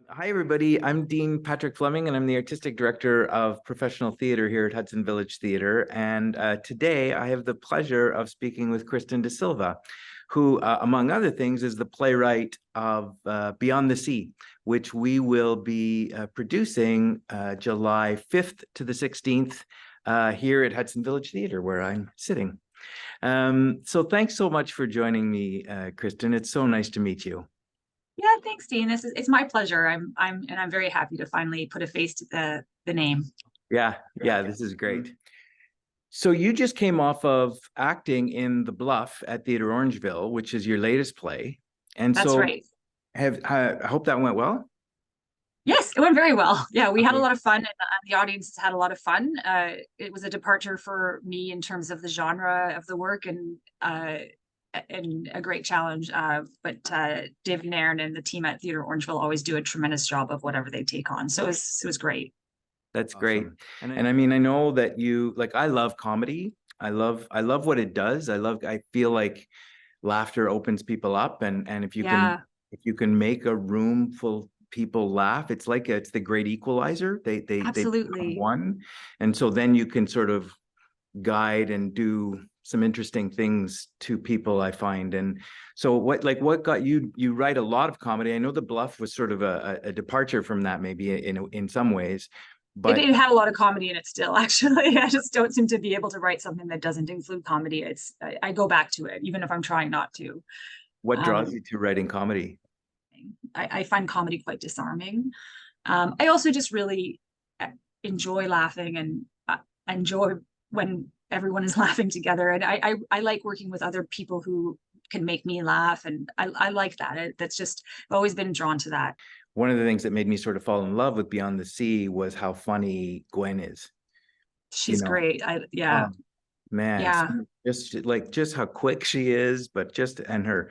Hi, everybody. I'm Dean Patrick Fleming, and I'm the Artistic Director of Professional Theatre here at Hudson-Village-Theatre. And today I have the pleasure of speaking with Kristen Da Silva, who, among other things, is the playwright of Beyond the Sea, which we will be producing July 5th to the 16th here at Hudson-Village-Theatre, where I'm sitting. So thanks so much for joining me, Kristen. It's so nice to meet you. Yeah, thanks, Dean. It's my pleasure. I'm very happy to finally put a face to the name. Yeah, this is great. So you just came off of acting in The Bluff at Theatre Orangeville, which is your latest play. And That's so right. I hope that went well. Yes, it went very well. Yeah, we had a Okay. lot of fun, and the audience had a lot of fun. It was a departure for me in terms of the genre of the work, and a great challenge. But David Nairn and the team at Theatre Orangeville always do a tremendous job of whatever they take on. So it was great. That's great. And I mean, I know that you like I love comedy. I love what it does. I feel like laughter opens people up and Yeah, if you can make a room full of people laugh, it's like it's the great equalizer. They become absolutely. one. And so then you can sort of guide and do some interesting things to people, I find. And so what got you write a lot of comedy? I know The Bluff was sort of a departure from that, maybe in some ways, It but had a lot of comedy in it still, actually. I just don't seem to be able to write something that doesn't include comedy. I go back to it, even if I'm trying not to. what draws Um, you to writing comedy? I find comedy quite disarming. I also just really uh, enjoy laughing and enjoy when everyone is laughing together. And I like working with other people who can make me laugh. And I like that. That's just, I've always been drawn to that. One of the things that made me sort of fall in love with Beyond the Sea was how funny Gwen is, you She's know. great. Yeah, Oh man, yeah. just how quick she is, but just her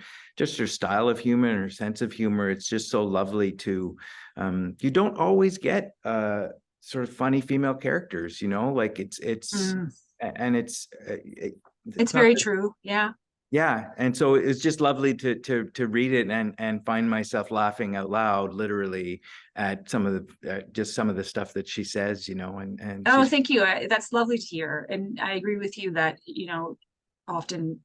style of humor and her sense of humor, it's just so lovely to you don't always get sort of funny female characters, like it's Mm, and it's it's not very that. true. Yeah. Yeah, and so it's just lovely to read it and find myself laughing out loud, literally, at some of the just some of the stuff that she says, and Oh, she's thank you. That's lovely to hear. And I agree with you that, often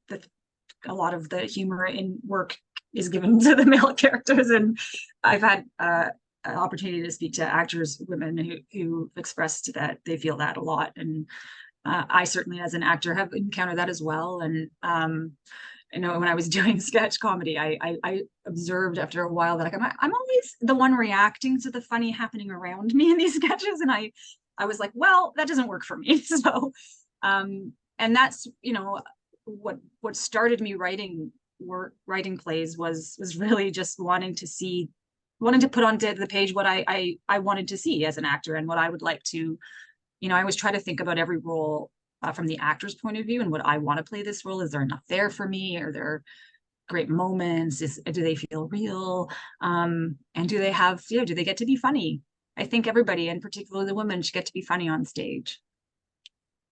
a lot of the humor in work is given to the male characters. And I've had an opportunity to speak to actors, women who expressed that they feel that a lot. And I certainly, as an actor, have encountered that as well. And when I was doing sketch comedy, I observed after a while that I'm always the one reacting to the funny happening around me in these sketches, and I was like, well, that doesn't work for me. So, and that's what started me writing plays was really just wanting to put onto the page what I wanted to see as an actor and what I would like to, I always try to think about every role from the actor's point of view and what I want to play this role. Is there enough there for me? Are there great moments? Do they feel real? And do they get to be funny? I think everybody, and particularly the women, should get to be funny on stage.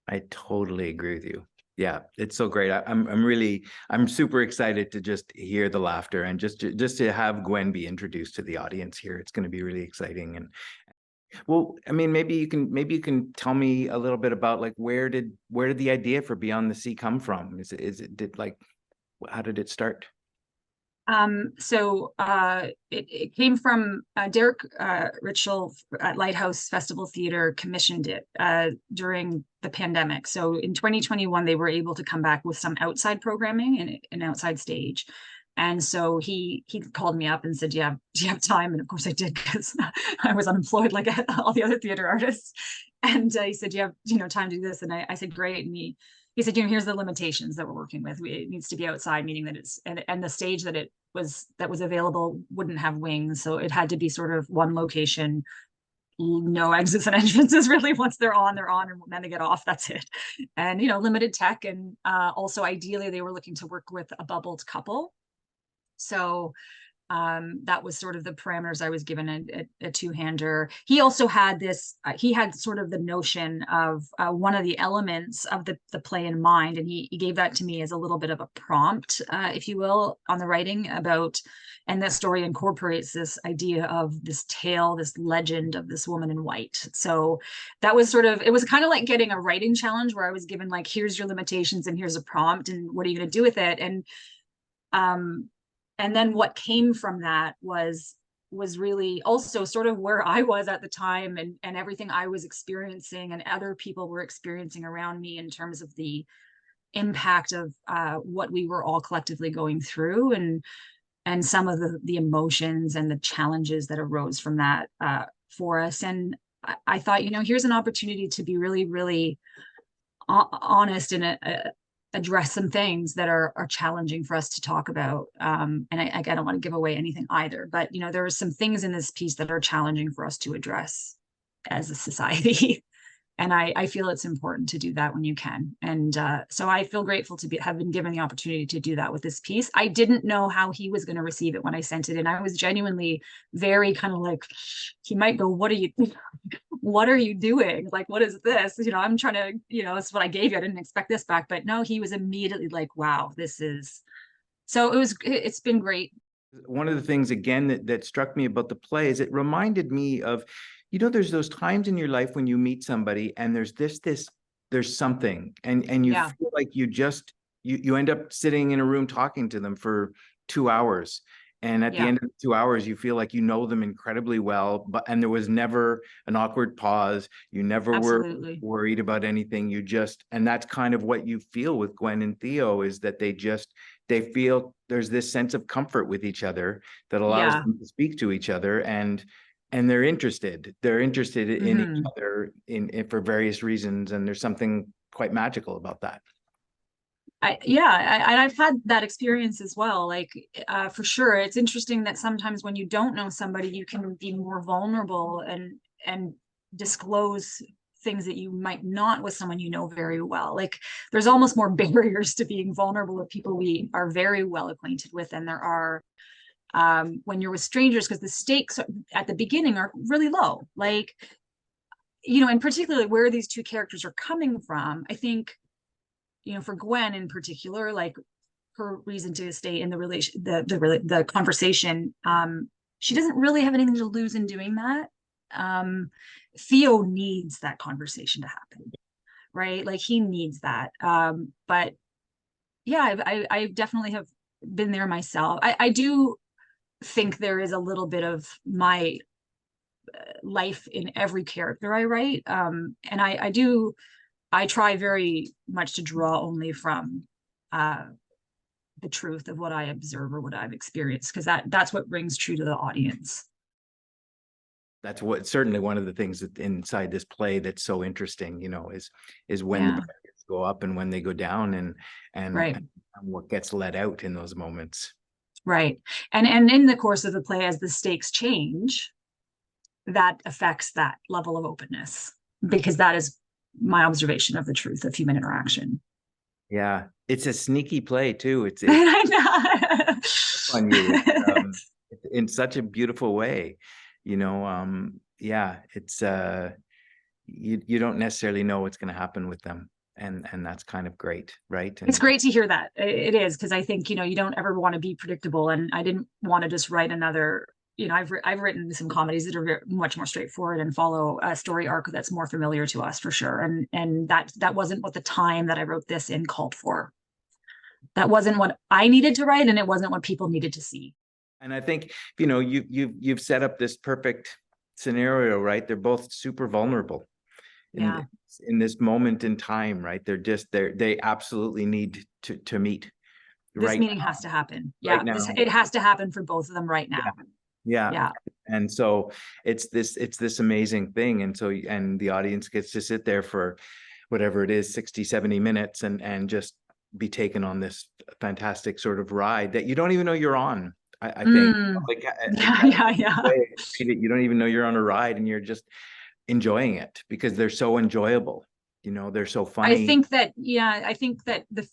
I totally agree with you. Yeah, it's so great. I'm super excited to just hear the laughter and just to have Gwen be introduced to the audience here. It's going to be really exciting. And well, I mean, maybe you can tell me a little bit about like where did the idea for Beyond the Sea come from? Is it did like how did it start? It came from Derek Ritchell at Lighthouse Festival Theatre commissioned it during the pandemic. So in 2021, they were able to come back with some outside programming and an outside stage. And so he called me up and said, do you have time? And of course I did, because I was unemployed like all the other theater artists. And he said, do you have time to do this? And I said, great. And he said, here's the limitations that we're working with. It needs to be outside, meaning that and the stage that was available wouldn't have wings. So it had to be sort of one location, no exits and entrances really. Once they're on, and then they get off, that's it. And, limited tech. And also ideally they were looking to work with a bubbled couple. So That was sort of the parameters I was given, a two-hander. He also had this, he had sort of the notion of one of the elements of the play in mind, and he gave that to me as a little bit of a prompt, if you will, on the writing about, and the story incorporates this idea of this tale, this legend of this woman in white. So that was sort of, it was kind of like getting a writing challenge where I was given like, here's your limitations and here's a prompt and what are you going to do with it? And then what came from that was really also sort of where I was at the time, and everything I was experiencing and other people were experiencing around me in terms of the impact of what we were all collectively going through, and some of the emotions and the challenges that arose from that for us. And I thought, here's an opportunity to be really, really honest and address some things that are challenging for us to talk about. And I don't want to give away anything either, but there are some things in this piece that are challenging for us to address as a society. And I feel it's important to do that when you can. And so I feel grateful to have been given the opportunity to do that with this piece. I didn't know how he was going to receive it when I sent it. And I was genuinely very kind of like, he might go, what are you doing? Like, what is this? I'm trying to, it's what I gave you. I didn't expect this back. But no, he was immediately like, wow, so it's been great. One of the things, again, that struck me about the play is it reminded me of, there's those times in your life when you meet somebody and there's there's something, and you feel like you end up sitting in a room talking to them for 2 hours. And at the end of the 2 hours, you feel like you know them incredibly well, and there was never an awkward pause. You never were worried about anything. And that's kind of what you feel with Gwen and Theo, is that they feel there's this sense of comfort with each other that allows them to speak to each other, and they're interested in each other for various reasons. And there's something quite magical about that. I've had that experience as well. Like, for sure. It's interesting that sometimes when you don't know somebody, you can be more vulnerable and disclose things that you might not with someone you know very well. Like, there's almost more barriers to being vulnerable with people we are very well acquainted with than there are when you're with strangers, because the stakes at the beginning are really low. Like, and particularly where these two characters are coming from, I think, for Gwen in particular, like her reason to stay in the conversation, she doesn't really have anything to lose in doing that. Theo needs that conversation to happen, right? Like, he needs that. But yeah, I definitely have been there myself. I do think there is a little bit of my life in every character I write. And I try very much to draw only from the truth of what I observe or what I've experienced, because that's what rings true to the audience. That's certainly one of the things that inside this play that's so interesting, is when the barriers go up and when they go down, and what gets let out in those moments. Right. And in the course of the play, as the stakes change, that affects that level of openness, because that is my observation of the truth of human interaction. Yeah, it's a sneaky play too. It's I know. on you in such a beautiful way. It's you don't necessarily know what's going to happen with them, and that's kind of great, right? And it's great to hear that. It is, because I think you don't ever want to be predictable, and I didn't want to just write another. I've written some comedies that are much more straightforward and follow a story arc that's more familiar to us, for sure. And that wasn't what the time that I wrote this in called for. That wasn't what I needed to write, and it wasn't what people needed to see. And I think you've set up this perfect scenario, right? They're both super vulnerable in this moment in time, right? They absolutely need to meet. This meeting has to happen. Yeah, it has to happen for both of them right now. Yeah. And so it's this amazing thing. And the audience gets to sit there for whatever it is, 60, 70 minutes and just be taken on this fantastic sort of ride that you don't even know you're on. I think you don't even know you're on a ride, and you're just enjoying it because they're so enjoyable. They're so funny. I think that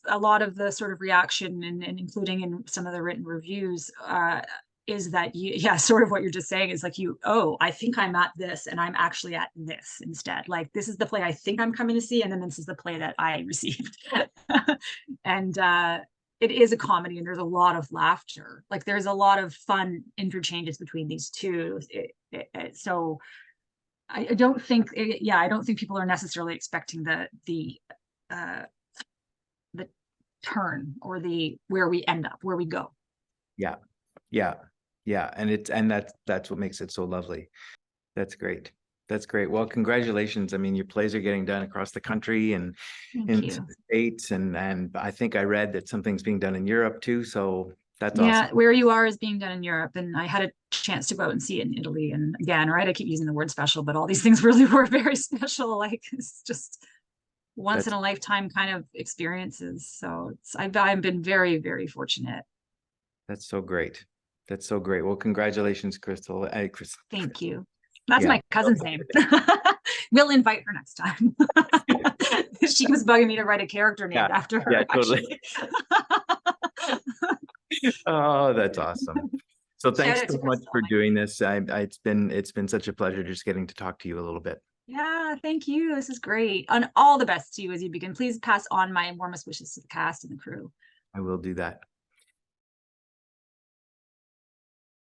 a lot of the sort of reaction and including in some of the written reviews, is that yeah, sort of what you're just saying is like oh, I think I'm at this and I'm actually at this instead. Like this is the play I think I'm coming to see, and then this is the play that I received. And it is a comedy, and there's a lot of laughter. Like there's a lot of fun interchanges between these two. So I don't think, I don't think people are necessarily expecting the turn or where we end up, where we go. Yeah. And that's what makes it so lovely. That's great. That's great. Well, congratulations. I mean, your plays are getting done across the country and in the States, and I think I read that something's being done in Europe too. So that's awesome. Where you are is being done in Europe, and I had a chance to go out and see it in Italy. And again, right, I keep using the word special, but all these things really were very special. Like it's just once in a lifetime kind of experiences. So I've been very, very fortunate. That's so great. That's so great. Well, congratulations, Crystal. Thank you. That's my cousin's name. We'll invite her next time. She was bugging me to write a character named after her. Yeah, totally. Oh, that's awesome. So thanks so much for doing this. It's been such a pleasure just getting to talk to you a little bit. Yeah, thank you. This is great. And all the best to you as you begin. Please pass on my warmest wishes to the cast and the crew. I will do that.